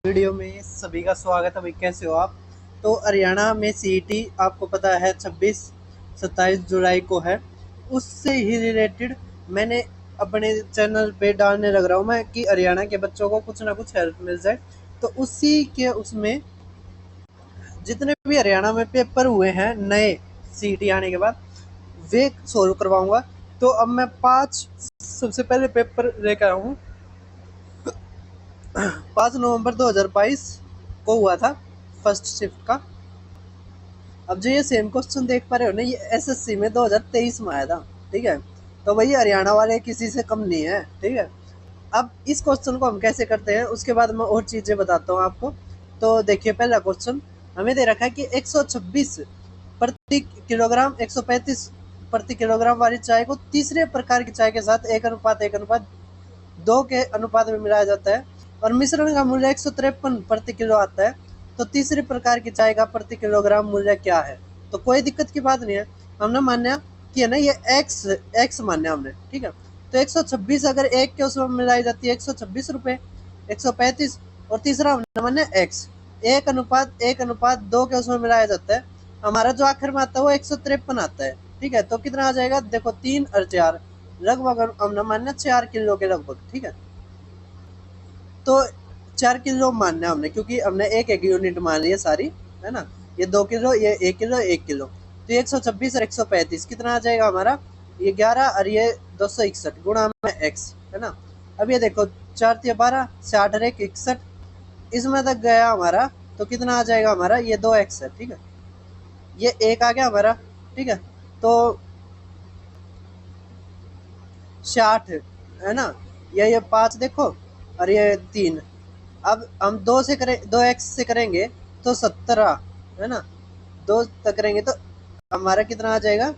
Video में सभी का स्वागत है भाई। कैसे हो आप? तो हरियाणा में सीईटी आपको पता है 26-27 जुलाई को है। उससे ही रिलेटेड मैंने अपने चैनल पे डालने लग रहा हूँ मैं कि हरियाणा के बच्चों को कुछ ना कुछ हेल्प मिल जाए। तो उसी के उसमें जितने भी हरियाणा में पेपर हुए हैं नए सीईटी आने के बाद वे सोल्व करवाऊंगा। तो अब मैं 5 सबसे पहले पेपर लेकर आया हूँ। 5 नवंबर 2022 को हुआ था फर्स्ट शिफ्ट का। अब जो ये सेम क्वेश्चन देख पा रहे हो ना, ये एसएससी में 2023 में आया था। ठीक है, तो वही हरियाणा वाले किसी से कम नहीं है। ठीक है, अब इस क्वेश्चन को हम कैसे करते हैं उसके बाद मैं और चीजें बताता हूँ आपको। तो देखिए, पहला क्वेश्चन हमें दे रखा है कि 126 प्रति किलोग्राम 135 प्रति किलोग्राम वाली चाय को तीसरे प्रकार की चाय के साथ 1:1:2 के अनुपात में मिलाया जाता है और मिश्रण का मूल्य 153 प्रति किलो आता है। तो तीसरे प्रकार की चाय का प्रति किलोग्राम मूल्य क्या है? तो कोई दिक्कत की बात नहीं है। हमने मान्या कि है ना, ये एक्स मान्या हमने। ठीक है, तो 126 अगर एक के उसमें मिलाई जाती है 126 रुपये, 135, और तीसरा हमने मान्या एक्स 1:1:2 के उसमें मिलाया जाता है। हमारा जो आखिर में आता है वो 153 आता है। ठीक है, तो कितना आ जाएगा? देखो 3 और 4 लगभग हमने मान्या 4 किलो के लगभग। ठीक है, तो 4 किलो मानना हमने, क्योंकि हमने एक एक यूनिट मान ली है सारी, है ना। ये 2 किलो, ये 1 किलो, 1 किलो। तो 126 और 135 कितना आ जाएगा हमारा? ये 11 और ये 261 गुणा में एक्स, है ना। अब ये देखो 4 × 12, 60 और 1 61, इसमें तक गया हमारा। तो कितना आ जाएगा हमारा? ये 2x है। ठीक है, ये 1 आ गया हमारा। ठीक है, तो 60 है ना, ये 5 देखो और ये 3। अब हम 2 से करें, 2x से करेंगे तो 17, है ना। 2 तक करेंगे तो हमारा कितना आ जाएगा?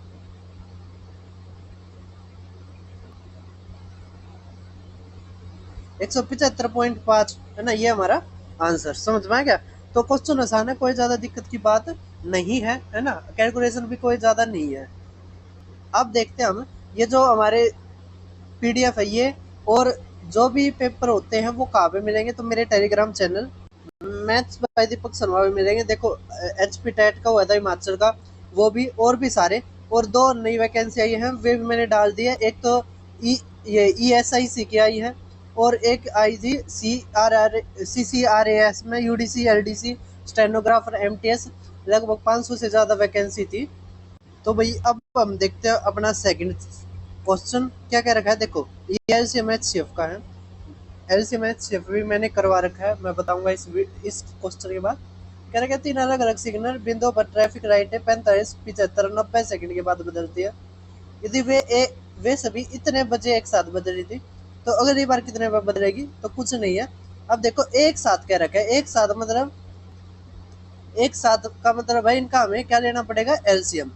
175.5, है ना। ये हमारा आंसर समझ में आ गया। तो क्वेश्चन आसान है, कोई ज्यादा दिक्कत की बात नहीं है ना। कैलकुलेशन भी कोई ज्यादा नहीं है। अब देखते हैं हम, ये जो हमारे पीडीएफ है ये, और जो भी पेपर होते हैं वो कहाँ पे मिलेंगे? तो मेरे Telegram channel maths by Deepak Sharma भी मिलेंगे। देखो एचपी टेट का हुआ था हिमाचल का, वो भी, और भी सारे। और 2 नई वैकेंसी आई हैं, वे भी मैंने डाल दी है। एक तो ये ESIC की आई है, और एक आई थी CCRAS में UDC LDC स्टेनोग्राफर MTS। लगभग 500 से ज़्यादा वैकेंसी थी। तो भाई अब हम देखते हैं अपना सेकंड क्वेश्चन क्या कह रखा है। देखो ये LCMHCF का है। LCMHCF भी मैंने करवा रखा है, मैं बताऊंगा इस क्वेश्चन के बाद। कह रखा है 3 अलग अलग सिग्नल बिंदुओं पर ट्रैफिक लाइटें 45, 75, 90 सेकंड के बाद बदलती है। यदि वे सभी इतने बजे एक साथ बदल रही थी तो अगली बार कितने बार बदलेगी? तो कुछ नहीं है। अब देखो एक साथ कह रखा है, एक साथ मतलब, एक साथ का मतलब है इनका हमें क्या लेना पड़ेगा? एलसीएम।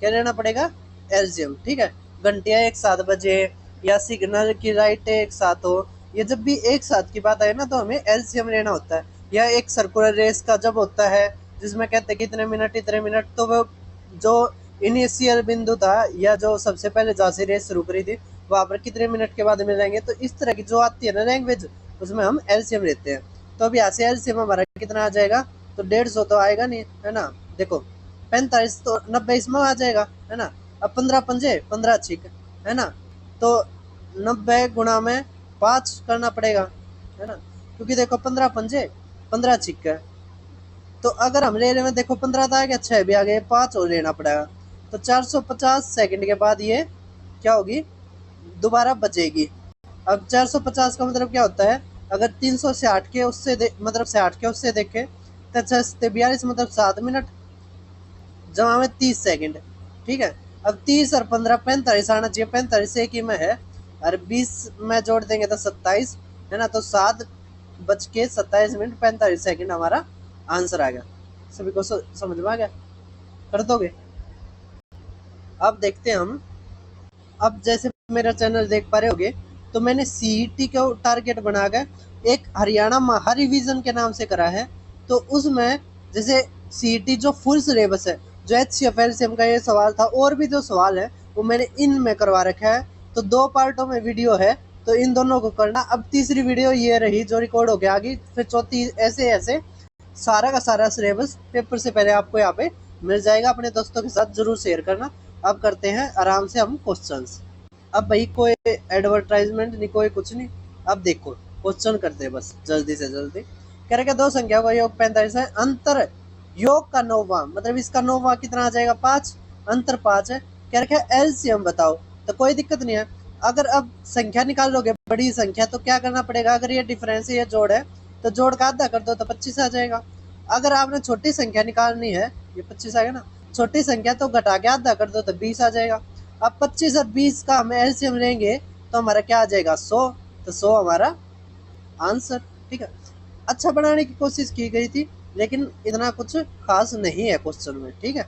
क्या लेना पड़ेगा? एलसीएम। ठीक है, घंटियां एक साथ बजे या सिग्नल की लाइटें एक साथ हो, ये जब भी एक साथ की बात आए ना तो हमें एलसीएम लेना होता है। या एक सर्कुलर रेस का जब होता है जिसमें कहते हैं कि इतने मिनट इतने मिनट, तो वो जो इनिशियल बिंदु था या जो सबसे पहले जहाँ से रेस रुक रही थी वहां पर कितने मिनट के बाद मिलेंगे। तो इस तरह की जो आती है ना लैंग्वेज, उसमें हम एलसीएम लेते हैं। तो अब यहाँ से एलसीएम हमारा कितना आ जाएगा? तो 150 तो आएगा नहीं, है ना। देखो 45 तो 90 इसमें आ जाएगा, है ना। अब 15 पंजे 15 छिक, है ना। तो 90 गुणा में 5 करना पड़ेगा, है ना, क्योंकि देखो 15 पंजे 15 छिक है। तो अगर हम ले रहे हैं, देखो 15 तो आ गया, 6 भी आ गए, 5 और लेना पड़ेगा। तो 450 सेकंड के बाद ये क्या होगी? दोबारा बचेगी। अब 450 का मतलब क्या होता है? अगर 360 के उससे मतलब 60 के उससे देखें तो 42 मतलब 7 मिनट जमा में 30 सेकंड। ठीक है, अब 30 और 15 45 आना चाहिए, 45 एक ही में है, और 20 में जोड़ देंगे तो 27, है ना। तो 7:27 45 सेकंड हमारा आंसर आ गया। सभी को समझ में आ गया? कर दोगे? अब देखते हैं हम। अब जैसे मेरा चैनल देख पा रहे होगे, तो मैंने सीईटी को टारगेट बनाकर एक हरियाणा महारिवीजन के नाम से करा है। तो उसमें जैसे सीईटी जो फुल सिलेबस है, जो HCFLCM का ये सवाल था और भी जो सवाल है वो मैंने इनमें करवा रखा है। तो 2 पार्टों में वीडियो है, तो इन दोनों को करना। अब तीसरी वीडियो ये रही जो रिकॉर्ड हो गया आगे, फिर चौथी, ऐसे ऐसे सारा का सारा सिलेबस पेपर से पहले आपको यहाँ पे मिल जाएगा। अपने दोस्तों के साथ जरूर शेयर करना। अब करते हैं आराम से हम क्वेश्चंस। अब भाई कोई एडवर्टाइजमेंट नहीं, कोई कुछ नहीं। अब देखो क्वेश्चन करते हैं बस जल्दी से जल्दी। कह रहे दो संख्या का योग 45 है, अंतर योग का नौवा, मतलब इसका नौवा कितना आ जाएगा 5, अंतर 5 है। कह रखे एलसीएम बताओ, तो कोई दिक्कत नहीं है। अगर अब संख्या निकालोगे बड़ी संख्या तो क्या करना पड़ेगा, अगर ये डिफरेंस ये जोड़ है तो जोड़ का आधा कर दो तो 25 आ जाएगा। अगर आपने छोटी संख्या निकालनी है, ये 25 आ गया ना, छोटी संख्या तो घटा के आधा कर दो तो 20 आ जाएगा। अब 25 और 20 का हम एलसीएम लेंगे तो हमारा क्या आ जाएगा 100, तो 100 हमारा आंसर। ठीक है, अच्छा बनाने की कोशिश की गई थी लेकिन इतना कुछ खास नहीं है क्वेश्चन में। ठीक है,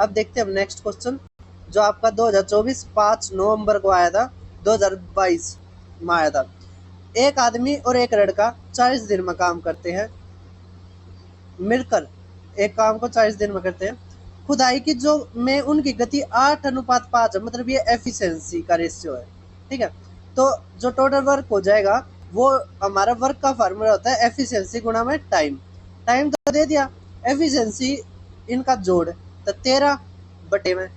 अब देखते हैं हम नेक्स्ट क्वेश्चन जो आपका 2024 5 नवंबर को आया था, 2022 में आया था। एक आदमी और एक लड़का 40 दिन में काम करते हैं, मिलकर एक काम को 40 दिन में करते हैं। खुदाई की जो में उनकी गति 8:5 है, मतलब ये एफिशिएंसी का रेशियो है। ठीक है, तो जो टोटल वर्क हो जाएगा वो हमारा वर्क का फार्मूला होता है एफिशिएंसी गुणा में टाइम। टाइम तो दे दिया, एफिशिएंसी इनका जोड़ तो 13 बटे में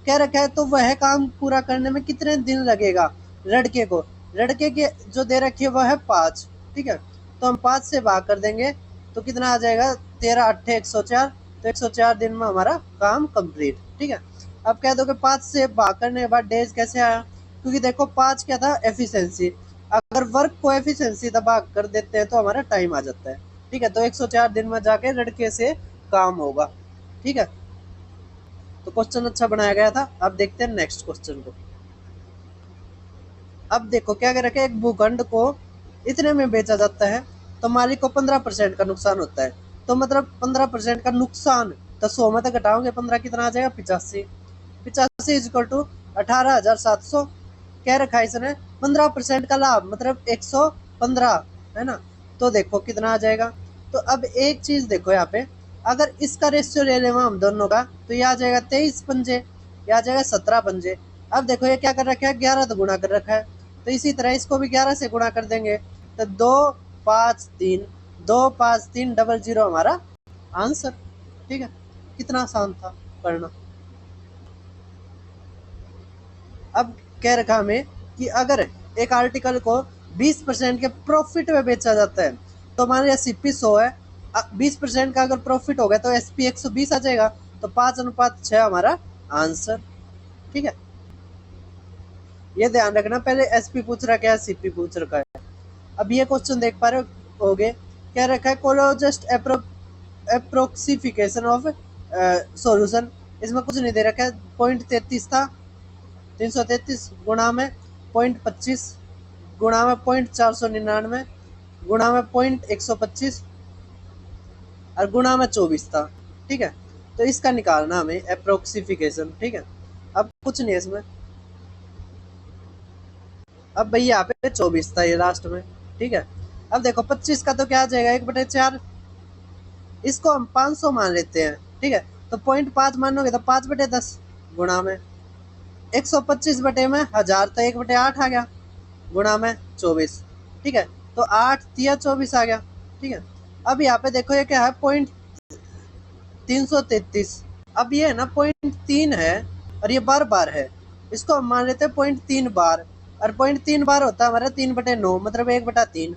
कह रखा है। तो वह काम पूरा करने में कितने दिन लगेगा लड़के को, लड़के के जो दे रखी है वह है 5। ठीक है, तो हम 5 से भाग कर देंगे तो कितना आ जाएगा 13 8 104, तो 104 दिन में हमारा काम कंप्लीट। ठीक है, अब कह दो कि 5 से भाग करने के बाद डेज कैसे आया, क्योंकि देखो 5 क्या था एफिशिएंसी, अगर वर्क को एफिशिएंसी भाग कर देते हैं तो हमारा टाइम आ जाता है। ठीक है, तो 104 दिन में जाके लड़के से काम होगा। ठीक है, तो क्वेश्चन अच्छा बनाया गया था। अब देखते हैं नेक्स्ट क्वेश्चन को। अब देखो क्या कह रखा है, एक भूखंड को इतने में बेचा जाता है तो मालिक को 15% का नुकसान होता है, तो मतलब 15% का नुकसान, तो 100 में तो घटाओगे 15 कितना आ जाएगा 85। 85 इक्वल टू 18,700 कह रखा है इसने। 15% का लाभ मतलब 115 है ना, तो देखो कितना आ जाएगा। तो अब एक चीज देखो यहाँ पे, अगर इसका रेशियो ले लेवा हम दोनों का तो ये आ जाएगा 23 पंजे, ये आ जाएगा 17 पंजे। अब देखो ये क्या कर रखा है 11 तो गुणा कर रखा है, तो इसी तरह इसको भी 11 से गुणा कर देंगे तो 253 हमारा आंसर। ठीक है, कितना आसान था पढ़ना। अब कह रखा हमें कि अगर एक आर्टिकल को 20% के प्रॉफिट में बेचा जाता है तो मान लिया सीपी 100 है, 20% का अगर प्रॉफिट होगा तो एसपी 120 आ जाएगा, तो 5:6 हमारा आंसर। ठीक है, ये ध्यान रखना, पहले एसपी पूछ रखा है सीपी पूछ रखा है। अब ये क्वेश्चन देख पा रहे होगे, क्या रखा है कोलोजस्ट अप्रोक्सिफिकेशन ऑफ सॉल्यूशन, इसमें कुछ नहीं दे रखा है। 0.33 था, 333 गुणा में 0.25 गुणा में 0.499 गुणा में 0.125 और गुणा में 24 था। ठीक है, तो इसका निकालना हमें अप्रोक्सिफिकेशन। ठीक है, अब कुछ नहीं है इसमें। अब भाई यहाँ पे 24 था ये लास्ट में। ठीक है, अब देखो 25 का तो क्या आ जाएगा 1/4, इसको हम 500 मान लेते हैं। ठीक है, तो 0.5 मानोगे तो 5/10 गुणा में 125 बटे में 1000, तो 1/8 आ गया गुणा में 24। ठीक है, तो 8 तिया 24 आ गया। ठीक है, अब यहाँ पे देखो ये क्या है 0.333। अब ये है ना 0.3 है और ये बार बार है, इसको हम मान लेते हैं 0.3 बार, और 0.3 बार होता है हमारा 3/9 मतलब 1/3।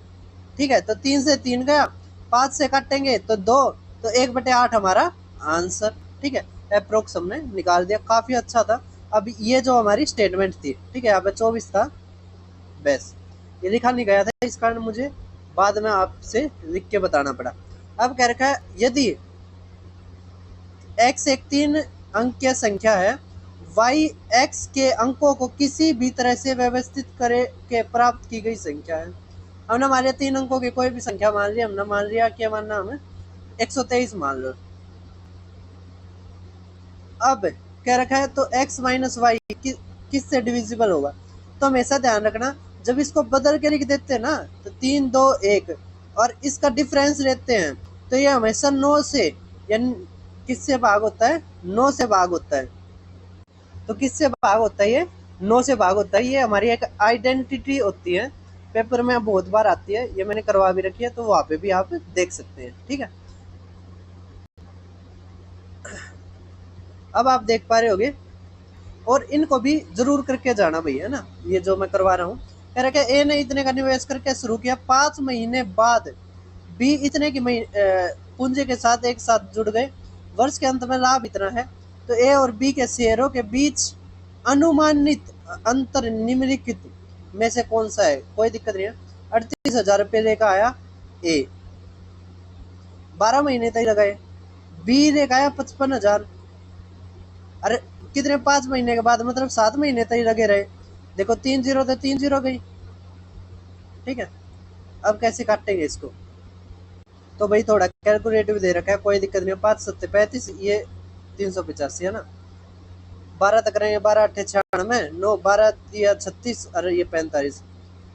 ठीक है, तो 3 से 3 गया, 5 से काटेंगे तो 2, तो 1/8 हमारा आंसर। ठीक है, अप्रोक्स हमने निकाल दिया, काफी अच्छा था। अब ये जो हमारी स्टेटमेंट थी, ठीक है, यहाँ पे 24 था, बस ये लिखा नहीं गया था, इस कारण मुझे बाद में आपसे लिख के बताना पड़ा। अब कह रखा है यदि x एक 3 अंक की संख्या है, y x के अंकों को किसी भी तरह से व्यवस्थित करे के प्राप्त की गई संख्या है। हमने मान लिया 3 अंकों की कोई भी संख्या मान लिया, हमने मान लिया क्या मानना हमें 123 मान लो। अब कह रखा है तो x माइनस वाई किससे डिविजिबल होगा, तो हमेशा ध्यान रखना जब इसको बदल के लिख देते हैं ना तो 3 2 1 और इसका डिफरेंस लेते हैं तो ये हमेशा 9 से, यानी किससे भाग होता है 9 से भाग होता है। तो किससे भाग होता है ये 9 से भाग होता है, ये हमारी एक आइडेंटिटी होती है। पेपर में बहुत बार आती है, ये मैंने करवा भी रखी है, तो वहाँ पे भी आप देख सकते हैं। ठीक है, अब आप देख पा रहे होगे, और इनको भी जरूर करके जाना भाई, है ना। ये जो मैं करवा रहा हूँ, कह रहा है ए ने इतने का निवेश करके शुरू किया, 5 महीने बाद बी इतने की पूंजी के साथ एक साथ जुड़ गए, वर्ष के अंत में लाभ इतना है, तो ए और बी के शेयरों के बीच अनुमानित अंतर निम्नलिखित में से कौन सा है। कोई दिक्कत नहीं है। 38,000 रुपये लेकर आया ए, 12 महीने तक लगाए। बी लेकर आया 55,000, अरे कितने, 5 महीने के बाद, मतलब 7 महीने तक लगे रहे। देखो 3 जीरो तो 3 जीरो गई। ठीक है, अब कैसे काटेंगे इसको, तो भाई थोड़ा कैलकुलेटिव दे रखा है, कोई दिक्कत नहीं है। 5 7 35, ये 385 है ना। 12 तक करेंगे, 12 8 96, 9 12 या 36, अरे ये 45।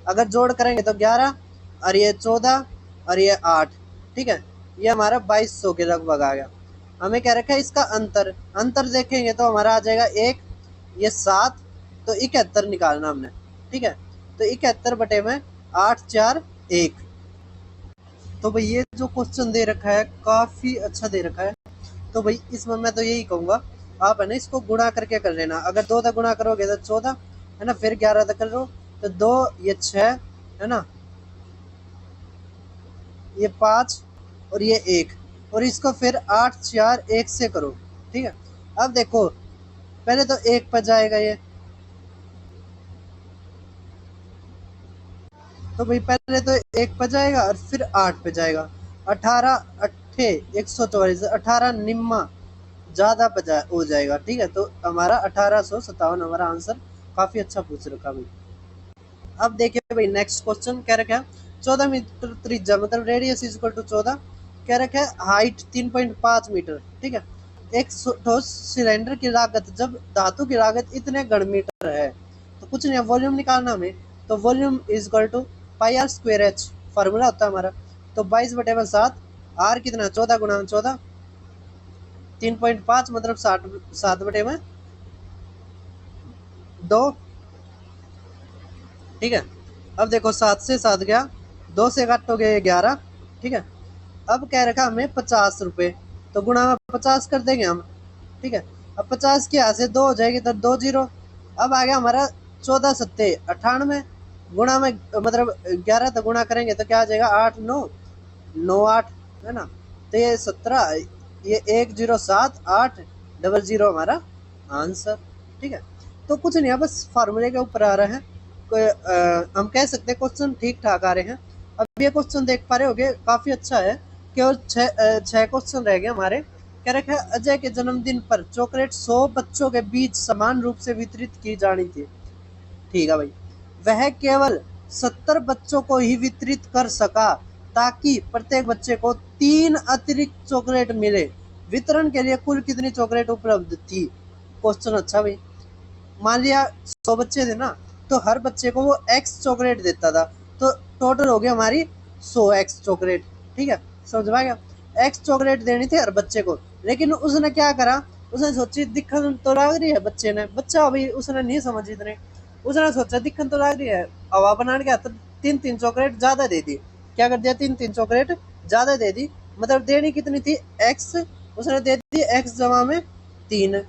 अगर जोड़ करेंगे तो 11, और ये 14, और ये 8। ठीक है, ये हमारा 2200 के लगभग आ गया। हमें क्या रखा है इसका अंतर, अंतर देखेंगे तो हमारा आ जाएगा 1, ये 7, तो 71 निकालना हमने। ठीक है, तो 71 बटे में 8 4 1। तो भाई ये जो क्वेश्चन दे रखा है काफी अच्छा दे रखा है, तो भाई इसमें मैं तो यही कहूंगा, आप है ना इसको गुणा करके कर लेना। अगर 2 तक गुणा करोगे तो 14, है ना, फिर 11 तक कर लो तो 2, ये 6, है ना, ये 5, और ये 1, और इसको फिर 8 4 1 से करो। ठीक है, अब देखो पहले तो 1 पर जाएगा ये, तो भाई पहले तो 1 पर जाएगा और फिर 8 पे जाएगा। 18 अट्ठे 144, 18 निम्मा ज्यादा हो जाएगा। ठीक है, तो हमारा 1857 हमारा आंसर। काफी अच्छा पूछ रखा भाई। अब देखिए भाई नेक्स्ट क्वेश्चन क्या रखा है, 14 मीटर त्रिज्या, मतलब रेडियस इज इक्वल टू 14, क्या रखा है हाइट 3.5 मीटर। ठीक है, एक ठोस सिलेंडर की लागत, जब धातु की लागत इतने घन मीटर है, तो कुछ नहीं, वॉल्यूम निकालना हमें, तो volume is equal to pi r square h, formula होता है हमारा। तो 22/7, आर कितना, 14 गुणा 14, 3.5 मतलब 60, 7/2। ठीक है, अब देखो 7 से 7 गया, 2 से काटोगे 11। ठीक है, अब कह रखा हमें 50 रुपए, तो गुणा में 50 कर देंगे हम। ठीक है, अब 50 की यहाँ से 2 हो जाएगी तो 2 जीरो। अब आ गया हमारा 14 सत्ते 98, गुणा में मतलब 11 तो गुणा करेंगे तो क्या आ जाएगा, 8 9 9 8, है ना, तो ये 17, ये 107800 हमारा आंसर। ठीक है, तो कुछ नहीं है, बस फार्मूले के ऊपर आ रहे हैं। हम कह सकते हैं क्वेश्चन ठीक ठाक आ रहे हैं। अब ये क्वेश्चन देख पा रहे होगे, काफी अच्छा है। केवल 6 क्वेश्चन रह गए हमारे। कह रखा है अजय के जन्मदिन पर चॉकलेट 100 बच्चों के बीच समान रूप से वितरित की जानी थी। ठीक है भाई, वह केवल 70 बच्चों को ही वितरित कर सका, ताकि प्रत्येक बच्चे को 3 अतिरिक्त चॉकलेट मिले। वितरण के लिए कुल कितनी चॉकलेट उपलब्ध थी। क्वेश्चन अच्छा भाई, मान लिया 100 बच्चे थे ना, तो हर बच्चे को वो एक्स चॉकलेट देता था, तो टोटल हो गया हमारी 100 एक्स चॉकलेट। ठीक है, समझ में आ गया, एक्स चॉकलेट देनी थी हर बच्चे को। लेकिन उसने क्या करा, उसने सोची दिखन तो लग रही है बच्चे ने, बच्चा अभी उसने नहीं समझी इतने, उसने सोचा दिखन तो लग रही है, हवा बनाने गया तो 3 चॉकलेट ज्यादा दे दी। क्या कर दिया, 3 चॉकलेट ज्यादा दे दी, मतलब देनी कितनी थी एक्स, उसने दे दी एक्स जमा में 3,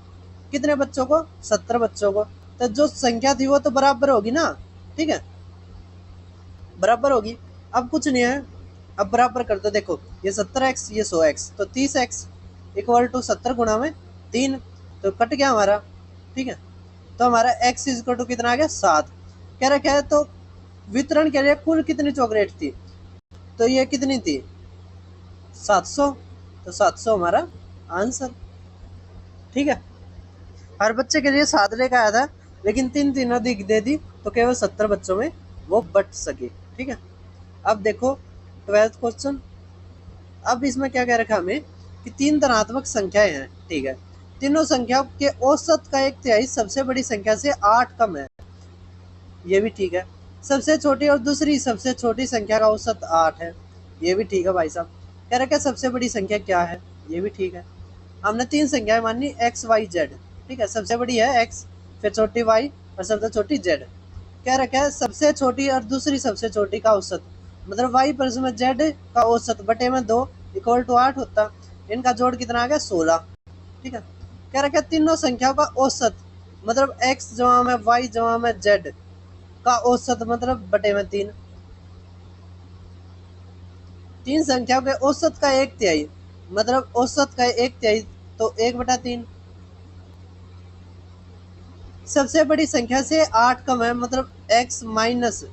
कितने बच्चों को, 70 बच्चों को। तो जो संख्या थी वो तो बराबर होगी ना। ठीक है, बराबर होगी। अब कुछ नहीं है, अब बराबर कर दो। देखो ये 70x, ये 100x, तो 30x इक्वल टू 70 गुणा में 3, तो कट गया हमारा। ठीक है, तो हमारा x इज इक्वल टू कितना आ गया, 7। कह रखा है तो वितरण के लिए कुल कितनी चॉकलेट थी, तो ये कितनी थी, 700, तो 700 हमारा आंसर। ठीक है, हर बच्चे के लिए 7 लेकर आया था, लेकिन 3 अधिक दे दी, तो केवल 70 बच्चों में वो बट सके। ठीक है, अब देखो 12th क्वेश्चन। अब इसमें क्या कह रखा हमें कि 3 धनात्मक संख्याएं हैं। ठीक है, तीनों संख्याओं के औसत का 1/3 सबसे बड़ी संख्या से 8 कम है। ये भी ठीक है। सबसे छोटी और दूसरी सबसे छोटी संख्या का औसत 8 है। ये भी ठीक है भाई साहब। कह रखा है सबसे बड़ी संख्या क्या है। ये भी ठीक है। हमने 3 संख्याएं मानी x y z। ठीक है, सबसे बड़ी है x, फिर छोटी y और सबसे छोटी z। क्या रखा है, सबसे छोटी और दूसरी सबसे छोटी का औसत, मतलब y पर में z का औसत बटे में 2 इक्वल टू 8 होता। इनका जोड़ कितना आ गया, 16। ठीक है। क्या रखा है, तीनों संख्याओं का औसत, मतलब x जमा में y जमा में z का औसत, मतलब बटे में 3। तीन संख्याओं के औसत का 1/3, मतलब औसत का 1/3, तो 1/3। सबसे बड़ी संख्या से 8 कम है, मतलब x माइनस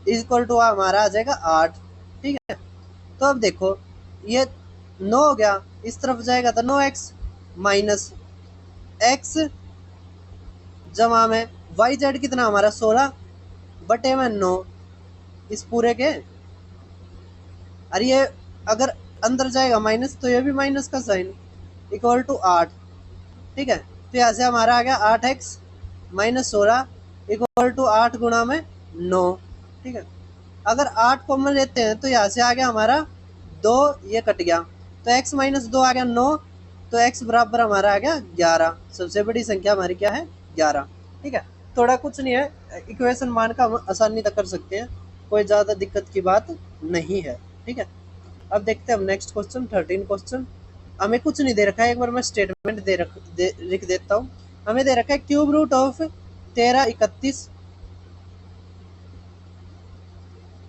इक्वल टू हमारा आ जाएगा 8। ठीक है। तो अब देखो ये 9 हो गया, इस तरफ जाएगा तो 9x माइनस x जमा में वाई जेड कितना हमारा 16 बटे में 9 इस पूरे के। और ये अगर अंदर जाएगा माइनस तो ये भी माइनस का साइन इक्वल टू 8। ठीक है। तो यहाँ से हमारा आ गया 8x माइनस 16 इक्वल टू 8 गुणा में 9। ठीक है। अगर 8 कॉमन लेते हैं तो यहाँ से आ गया हमारा 2, ये कट गया तो x माइनस 2 आ गया 9, तो x बराबर हमारा आ गया 11। सबसे बड़ी संख्या हमारी क्या है, 11। ठीक है। थोड़ा कुछ नहीं है, इक्वेशन मान का हम आसानी तक कर सकते हैं, कोई ज़्यादा दिक्कत की बात नहीं है। ठीक है। अब देखते हैं हम नेक्स्ट क्वेश्चन, 13 क्वेश्चन। हमें कुछ नहीं दे रखा है, एक बार मैं स्टेटमेंट लिख देता हूँ। हमें दे रखा है क्यूब रूट ऑफ 1331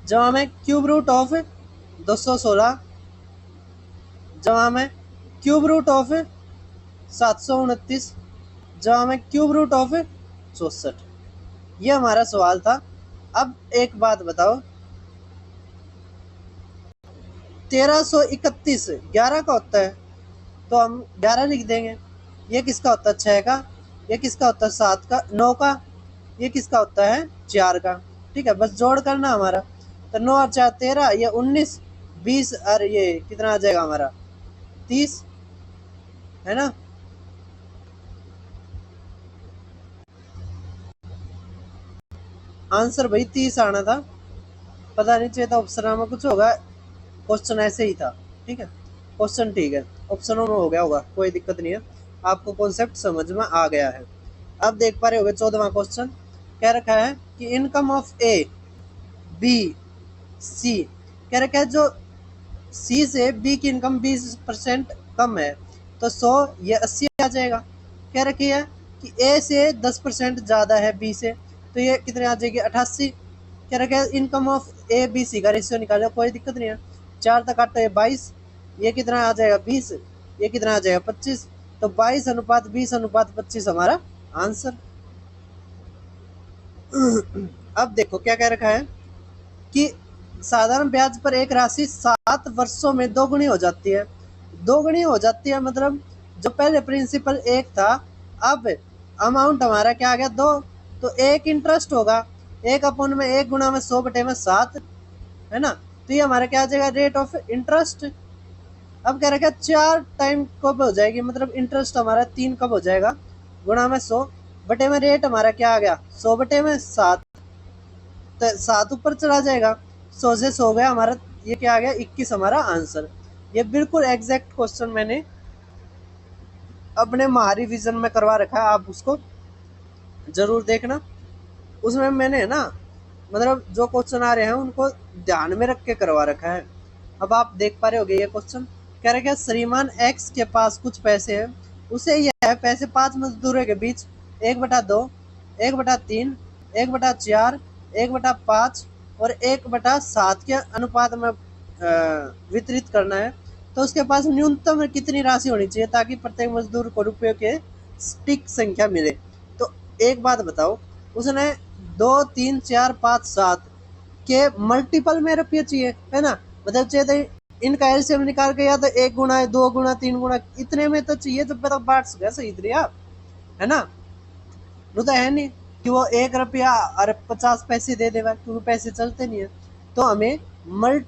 जमा में क्यूब रूट ऑफ 216 जमा में क्यूब रूट ऑफ 729 जमा में क्यूब रूट ऑफ 64। ये हमारा सवाल था। अब एक बात बताओ, 1331 11 का होता है तो हम 11 लिख देंगे। ये किसका होता है, 6 का। ये किसका होता है, 7 का। 9 का। ये किसका होता है, 4 का। ठीक है, बस जोड़ करना हमारा। तो 9 और 4 13, ये 19 20 और ये कितना आ जाएगा हमारा 30, है ना। आंसर भाई 30 आना था, पता नहीं चाहिए था ऑप्शन में कुछ होगा, क्वेश्चन ऐसे ही था। ठीक है। क्वेश्चन ठीक है, ऑप्शनों में हो गया होगा, कोई दिक्कत नहीं है, आपको कॉन्सेप्ट समझ में आ गया है। अब देख पा रहे होगे 14वां क्वेश्चन क्या रखा है कि income of A B C. क्या रखा है, जो सी से बी की इनकम 20% कम है तो 100 ये 80 आ जाएगा। क्या रखी है कि ए से 10% ज़्यादा है बी से, तो ये कितने आ जाएगी 88। क्या रखा है, income of A B C का रेशियो निकालो, कोई दिक्कत नहीं है। 4 तक काटो, ये 22, ये कितना आ जाएगा 20, ये कितना आ जाएगा 25, तो 22:20:25 हमारा आंसर। अब देखो क्या कह रखा है कि साधारण ब्याज पर एक राशि 7 वर्षों में दोगुनी हो जाती है। दोगुनी हो जाती है मतलब जो पहले प्रिंसिपल 1 था, अब अमाउंट हमारा क्या आ गया 2, तो एक इंटरेस्ट होगा 1/1 गुणा में 100 बटे में 7, है ना। तो ये हमारा क्या आ जाएगा, रेट ऑफ इंटरेस्ट। अब क्या रखा 4 टाइम कब हो जाएगी, मतलब इंटरेस्ट हमारा 3 कब हो जाएगा, गुणा में 100 बटे में रेट हमारा क्या आ गया 100/7, तो 7 ऊपर चला जाएगा, 100 से 100 गया हमारा, ये क्या आ गया 21 हमारा आंसर। ये बिल्कुल एग्जैक्ट क्वेश्चन मैंने अपने महारिविजन में करवा रखा है, आप उसको जरूर देखना। उसमें मैंने ना मतलब जो क्वेश्चन आ रहे हैं उनको ध्यान में रख के करवा रखा है। अब आप देख पा रहे होगे ये क्वेश्चन कह रहे हैं श्रीमान एक्स के पास कुछ पैसे हैं, उसे यह पैसे 5 मजदूरों के बीच 1/2 1/3 1/4 1/5 और 1/7 के अनुपात में वितरित करना है। तो उसके पास न्यूनतम कितनी राशि होनी चाहिए ताकि प्रत्येक मजदूर को रुपयों के स्टिक संख्या मिले। तो एक बात बताओ, उसने 2 3 4 5 7 के मल्टीपल में रुपये चाहिए, है ना। मतलब चाहिए तो इनका एलसीएम निकाल के या तो 1 गुना 2 गुना 3 गुना इतने में तो चाहिए, तो पता बांट सके सही तरह आप, है ना। वो तो है नहीं कि वो 1 रुपया और 50 पैसे दे देगा, क्योंकि पैसे चलते नहीं है। तो हमें मल्ट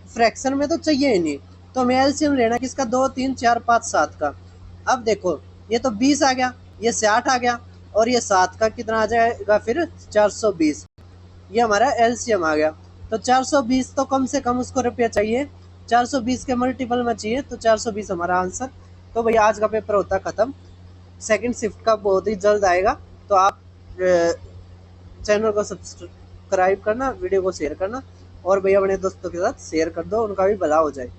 फ्रैक्शन में तो चाहिए ही नहीं, तो हमें एलसीएम लेना किसका 2 3 4 5 7 का। अब देखो ये तो 20 आ गया, ये से 8 आ गया, और ये 7 का कितना आ जाएगा फिर 420, ये हमारा एलसीएम आ गया। तो 420 तो कम से कम उसको रुपया चाहिए, 420 के मल्टीपल में चाहिए, तो 420 हमारा आंसर। तो भैया आज का पेपर होता खत्म, सेकंड शिफ्ट का बहुत ही जल्द आएगा, तो आप चैनल को सब्सक्राइब करना, वीडियो को शेयर करना और भैया अपने दोस्तों के साथ शेयर कर दो, उनका भी भला हो जाए।